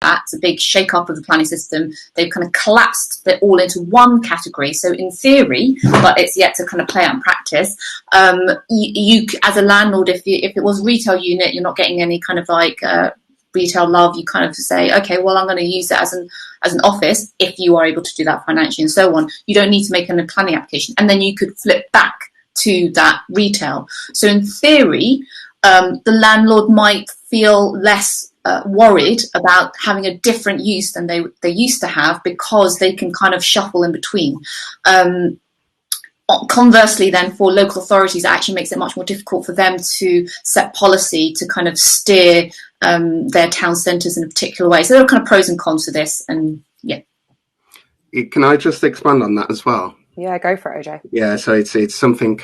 that. It's a big shake-up of the planning system. They've kind of collapsed it all into one category. So in theory, but it's yet to kind of play out in practice, you as a landlord, if it was retail unit, you're not getting any kind of like retail love. You kind of say, okay, well, I'm going to use it as an office if you are able to do that financially and so on. You don't need to make a planning application, and then you could flip back to that retail. So in theory, the landlord might feel less worried about having a different use than they used to have, because they can kind of shuffle in between. Conversely, then, for local authorities, it actually makes it much more difficult for them to set policy to kind of steer their town centres in a particular way. So there are kind of pros and cons to this, and yeah. Can I just expand on that as well? Yeah, go for it, OJ. Yeah, so it's something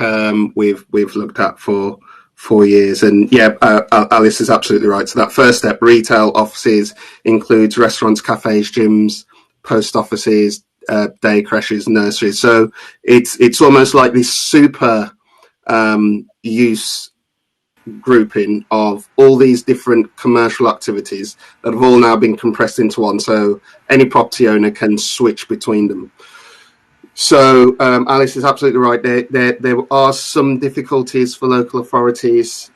we've looked at for 4 years, and yeah, Alice is absolutely right. So that first step, retail offices, includes restaurants, cafes, gyms, post offices, day creches, nurseries. So it's almost like this super use grouping of all these different commercial activities that have all now been compressed into one, so any property owner can switch between them. So Alice is absolutely right. There are some difficulties for local authorities.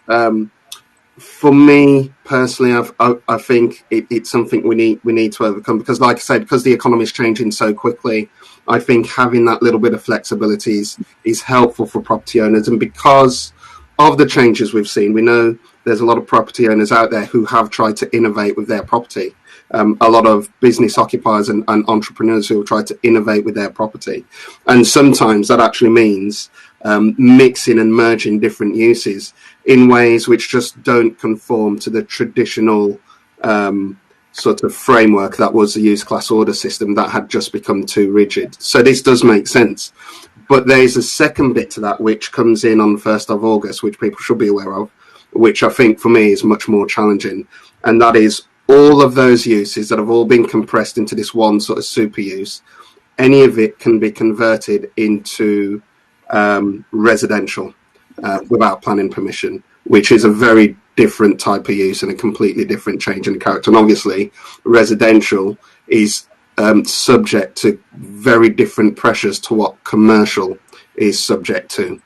For me personally, I think it's something we need to overcome, because, like I said, because the economy is changing so quickly, I think having that little bit of flexibility is helpful for property owners. And because of the changes we've seen, we know there's a lot of property owners out there who have tried to innovate with their property. A lot of business occupiers and entrepreneurs who have tried to innovate with their property. And sometimes that actually means mixing and merging different uses in ways which just don't conform to the traditional sort of framework that was the use class order system that had just become too rigid. So this does make sense. But there's a second bit to that which comes in on the 1st of August, which people should be aware of, which I think for me is much more challenging. And that is all of those uses that have all been compressed into this one sort of super use. Any of it can be converted into residential without planning permission, which is a very different type of use and a completely different change in character. And obviously, residential is subject to very different pressures to what commercial is subject to.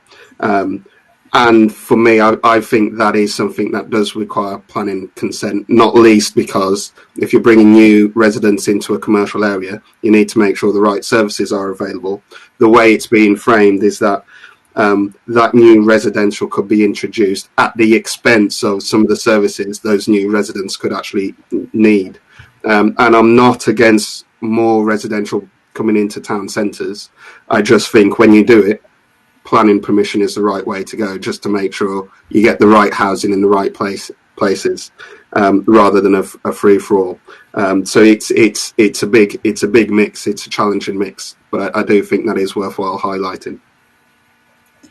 And for me, I think that is something that does require planning consent, not least because if you're bringing new residents into a commercial area, you need to make sure the right services are available. The way it's being framed is that that new residential could be introduced at the expense of some of the services those new residents could actually need. And I'm not against more residential coming into town centres. I just think when you do it, planning permission is the right way to go, just to make sure you get the right housing in the right places, rather than a free for all. So it's a big mix. It's a challenging mix, but I do think that is worthwhile highlighting.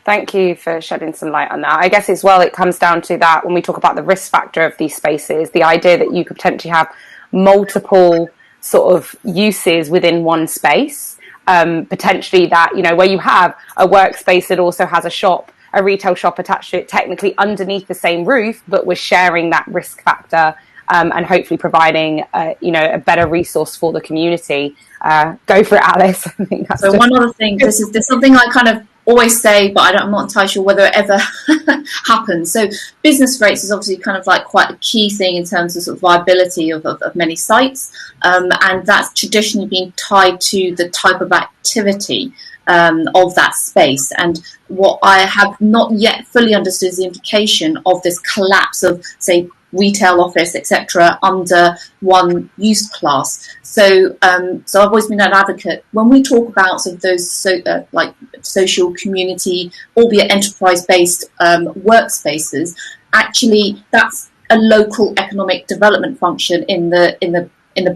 Thank you for shedding some light on that. I guess as well, it comes down to that when we talk about the risk factor of these spaces, the idea that you could potentially have multiple sort of uses within one space. Potentially that, where you have a workspace that also has a shop, a retail shop attached to it, technically underneath the same roof, but we're sharing that risk factor and hopefully providing, a better resource for the community. Go for it, Alice. I think that's so one other thing, there's something I kind of always say, but I'm not entirely sure whether it ever happens. So business rates is obviously kind of like quite a key thing in terms of, sort of viability of many sites, and that's traditionally been tied to the type of activity of that space. And what I have not yet fully understood is the implication of this collapse of, say, retail, office, etc., under one use class. So I've always been an advocate when we talk about sort of those like social community, albeit enterprise-based workspaces. Actually, that's a local economic development function in the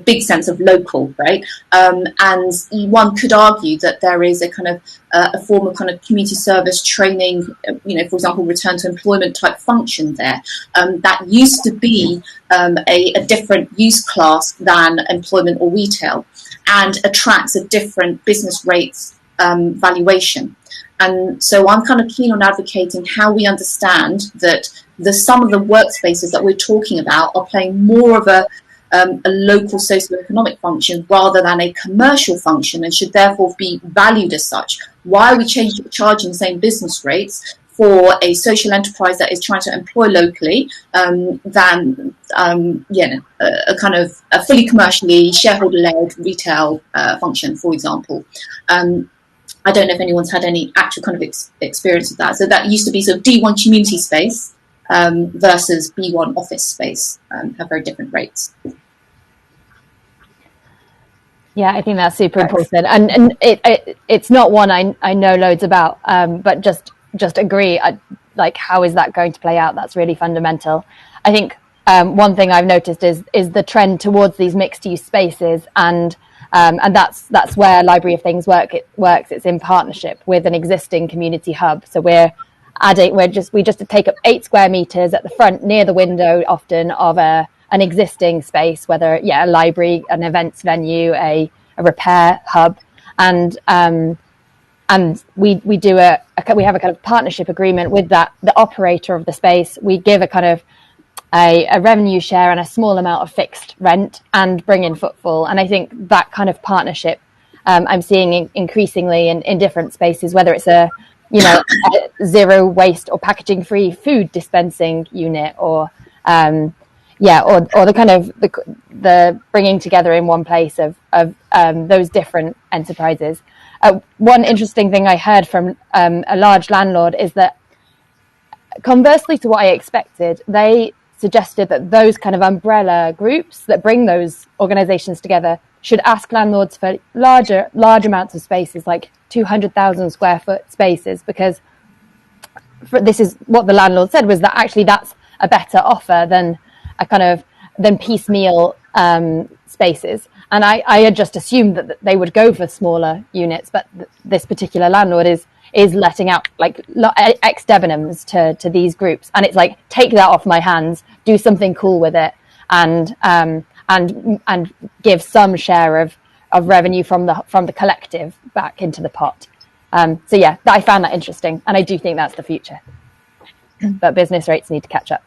big sense of local, right? And one could argue that there is a kind of a form of kind of community service training, for example, return to employment type function there. That used to be a different use class than employment or retail, and attracts a different business rates valuation. And so I'm kind of keen on advocating how we understand that some of the workspaces that we're talking about are playing more of a a local socioeconomic function rather than a commercial function, and should therefore be valued as such. Why are we charging the same business rates for a social enterprise that is trying to employ locally than a kind of a fully commercially shareholder-led retail function, for example? I don't know if anyone's had any actual kind of experience with that. So that used to be sort of D1 community space versus B1 office space, have very different rates. Yeah, I think that's super important, and it's not one I know loads about, but just agree. Like, how is that going to play out? That's really fundamental. I think one thing I've noticed is the trend towards these mixed use spaces, and that's where Library of Things works. It's in partnership with an existing community hub. So we just take up 8 square meters at the front near the window, often of an existing space, whether a library, an events venue, a repair hub, and we have a kind of partnership agreement with the operator of the space. We give a kind of a revenue share and a small amount of fixed rent and bring in footfall. And I think that kind of partnership I'm seeing increasingly in different spaces, whether it's a zero waste or packaging free food dispensing unit, or the kind of the bringing together in one place of those different enterprises. One interesting thing I heard from a large landlord is that, conversely to what I expected, they suggested that those kind of umbrella groups that bring those organizations together should ask landlords for large amounts of spaces, like 200,000 square foot spaces, because this is what the landlord said, was that actually that's a better offer than piecemeal spaces. And I had just assumed that they would go for smaller units, but this particular landlord is letting out like ex debenhams to these groups, and it's like, take that off my hands, do something cool with it, and give some share of revenue from the collective back into the pot. So yeah, I found that interesting, and I do think that's the future. But business rates need to catch up.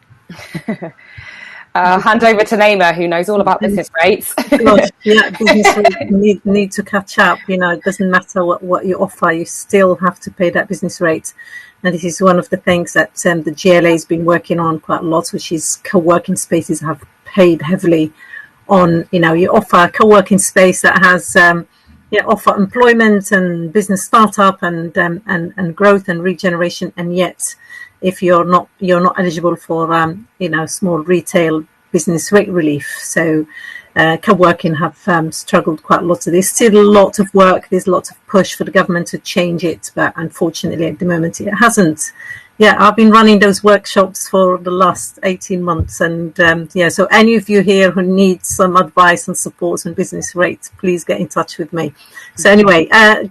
Hand over to Naima, who knows all about business rates. Gosh, yeah, business rates need to catch up. It doesn't matter what you offer, you still have to pay that business rate. And this is one of the things that the GLA has been working on quite a lot, which is co-working spaces have paid heavily on. You offer a co-working space that has offer employment and business startup and growth and regeneration, and yet if you're not eligible for small retail business rate relief. So co-working have struggled quite a lot. So there's still a lot of work, there's lots of push for the government to change it, but unfortunately at the moment it hasn't. I've been running those workshops for the last 18 months, and so any of you here who need some advice and support on business rates, please get in touch with me. So anyway, I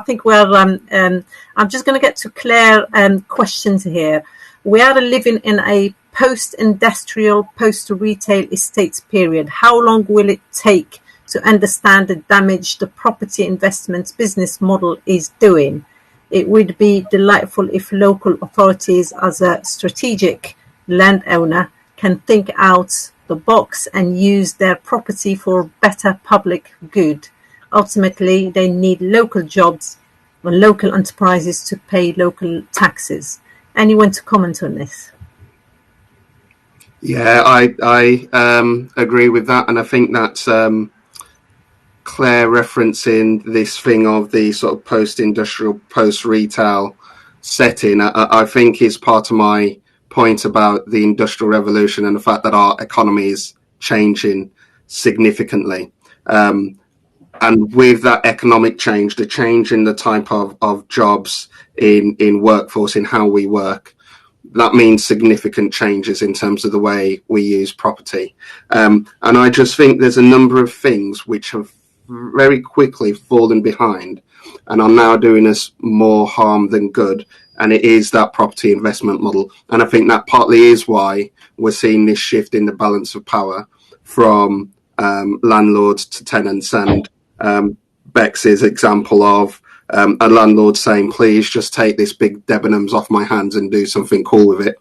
think I'm just going to get to Claire questions here. We are living in a post-industrial, post-retail estates period. How long will it take to understand the damage the property investments business model is doing? It would be delightful if local authorities, as a strategic landowner, can think out the box and use their property for better public good. Ultimately, they need local jobs and local enterprises to pay local taxes. Anyone to comment on this? Yeah, I agree with that, and I think that's Claire referencing this thing of the sort of post-industrial, post-retail setting. I think is part of my point about the Industrial Revolution and the fact that our economy is changing significantly. And with that economic change, the change in the type of jobs in workforce, in how we work, that means significant changes in terms of the way we use property. And I just think there's a number of things which have very quickly fallen behind and are now doing us more harm than good. And it is that property investment model. And I think that partly is why we're seeing this shift in the balance of power from landlords to tenants. And Bex's example of a landlord saying, please just take this big Debenhams off my hands and do something cool with it.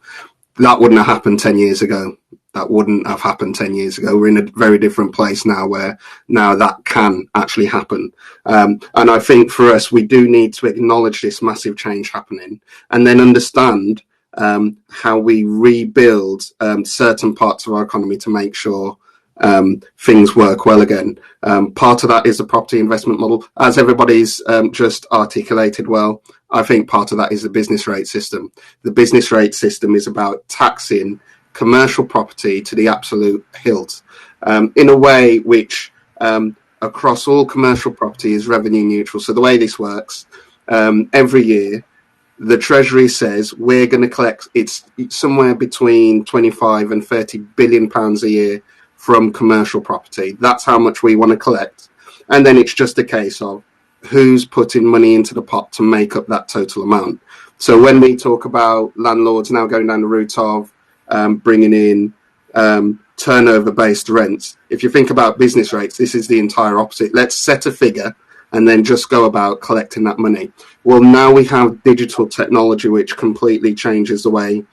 That wouldn't have happened 10 years ago. That wouldn't have happened 10 years ago. We're in a very different place now where now that can actually happen. And I think for us, we do need to acknowledge this massive change happening and then understand how we rebuild certain parts of our economy to make sure things work well again. Part of that is the property investment model. As everybody's just articulated well, I think part of that is the business rate system. The business rate system is about taxing commercial property to the absolute hilt in a way which across all commercial property is revenue neutral. So the way this works, every year the Treasury says we're going to collect, it's somewhere between 25 and 30 billion pounds a year from commercial property. That's how much we want to collect. And then it's just a case of who's putting money into the pot to make up that total amount. So when we talk about landlords now going down the route of bringing in turnover-based rents, if you think about business rates, this is the entire opposite. Let's set a figure and then just go about collecting that money. Well, now we have digital technology which completely changes the way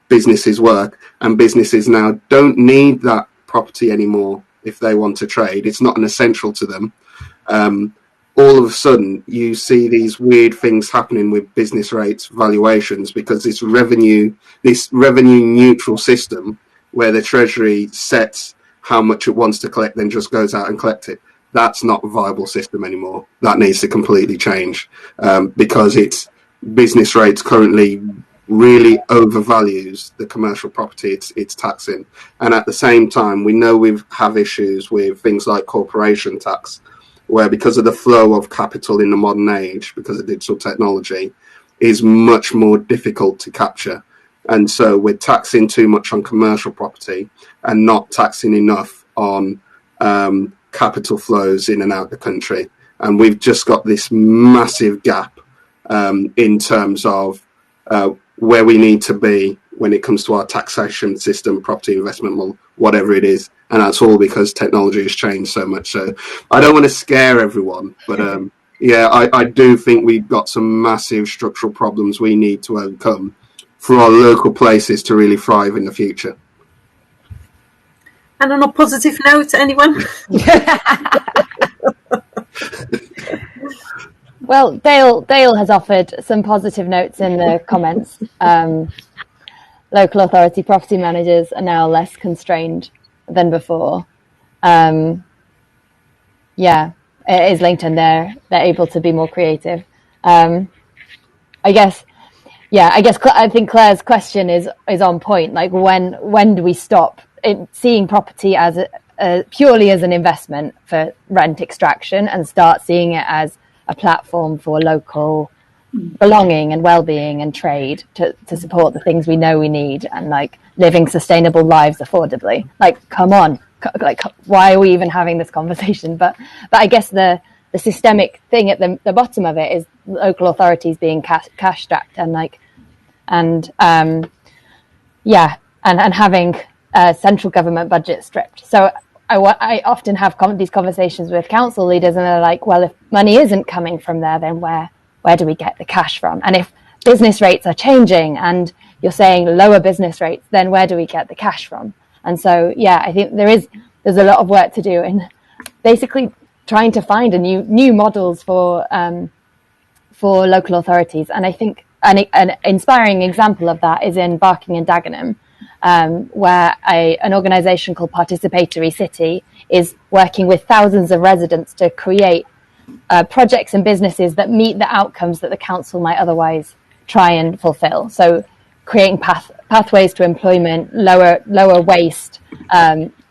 businesses work, and businesses now don't need that property anymore if they want to trade. It's not an essential to them. All of a sudden you see these weird things happening with business rates valuations because this revenue neutral system where the Treasury sets how much it wants to collect, then just goes out and collect it. That's not a viable system anymore. That needs to completely change because it's business rates currently really overvalues the commercial property it's taxing. And at the same time, we know we have issues with things like corporation tax, where because of the flow of capital in the modern age, because of digital technology, is much more difficult to capture. And so we're taxing too much on commercial property and not taxing enough on capital flows in and out the country. And we've just got this massive gap in terms of where we need to be when it comes to our taxation system, property investment model, whatever it is. And that's all because technology has changed so much. So I don't want to scare everyone, but I do think we've got some massive structural problems we need to overcome for our local places to really thrive in the future. And on a positive note, anyone? Well, Dale has offered some positive notes in the comments. Local authority property managers are now less constrained than before. It is linked, and they're able to be more creative. I think Claire's question is on point. Like when do we stop seeing property as purely as an investment for rent extraction and start seeing it as a platform for local belonging and well-being and trade to support the things we know we need and like living sustainable lives affordably? Like, come on, like why are we even having this conversation? But I guess the systemic thing at the bottom of it is local authorities being cash strapped and having central government budget stripped. So I often have these conversations with council leaders, and they're like, well, if money isn't coming from there, then where do we get the cash from? And if business rates are changing and you're saying lower business rates, then where do we get the cash from? And so, I think there's a lot of work to do in basically trying to find new models for local authorities. And I think an inspiring example of that is in Barking and Dagenham, where an organisation called Participatory City is working with thousands of residents to create projects and businesses that meet the outcomes that the council might otherwise try and fulfil. So creating pathways to employment, lower waste,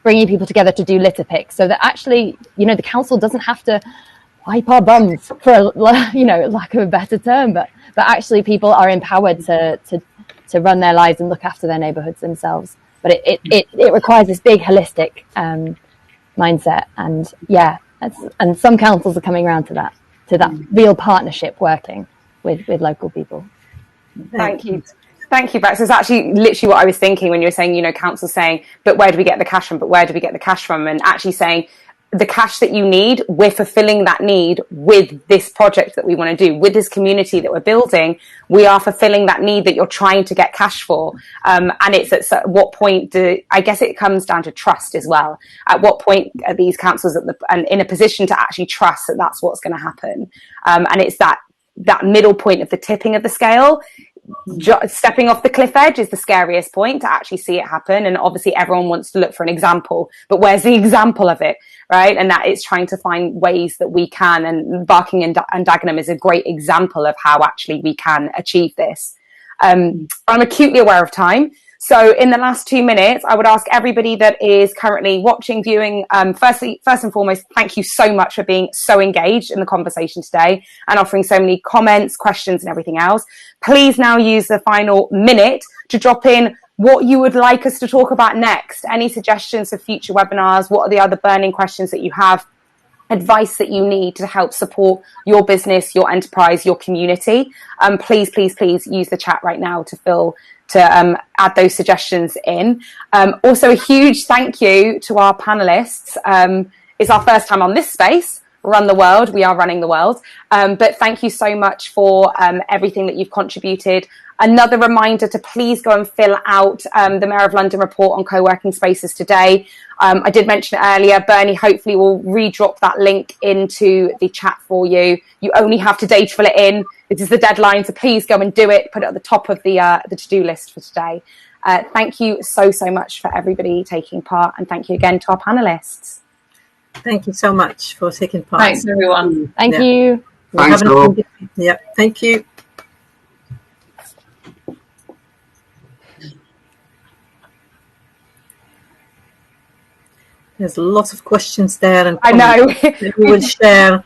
bringing people together to do litter picks, so that actually, the council doesn't have to wipe our bums, for lack of a better term, but actually people are empowered to run their lives and look after their neighbourhoods themselves. But it requires this big holistic mindset, and some councils are coming around to that real partnership working with local people. Thank you, Bex. It's actually literally what I was thinking when you were saying, council saying, but where do we get the cash from? And actually saying, the cash that you need, we're fulfilling that need with this project that we want to do, with this community that we're building. We are fulfilling that need that you're trying to get cash for. And it's at what point I guess it comes down to trust as well. At what point are these councils and in a position to actually trust that that's what's going to happen? And it's that middle point of the tipping of the scale. Stepping off the cliff edge is the scariest point to actually see it happen, and obviously everyone wants to look for an example, but where's the example of it, right? And that it's trying to find ways that we can, and Barking and Dagenham is a great example of how actually we can achieve this. I'm acutely aware of time, so in the last 2 minutes I would ask everybody that is currently watching, viewing, first and foremost, thank you so much for being so engaged in the conversation today and offering so many comments, questions and everything else. Please now use the final minute to drop in what you would like us to talk about next, any suggestions for future webinars, what are the other burning questions that you have, advice that you need to help support your business, your enterprise, your community. Please use the chat right now to add those suggestions in. Also, a huge thank you to our panelists. It's our first time on this space. Run the world. We are running the world. But thank you so much for everything that you've contributed. Another reminder to please go and fill out the Mayor of London report on co-working spaces today. I did mention it earlier. Bernie hopefully will re-drop that link into the chat for you. You only have today to fill it in. This is the deadline, so please go and do it. Put it at the top of the to-do list for today. Thank you so much for everybody taking part, and thank you again to our panelists. Thank you so much for taking part. Thanks, everyone. Thank you. Thanks, all. Yeah, thank you. There's a lot of questions there, and I know. we will share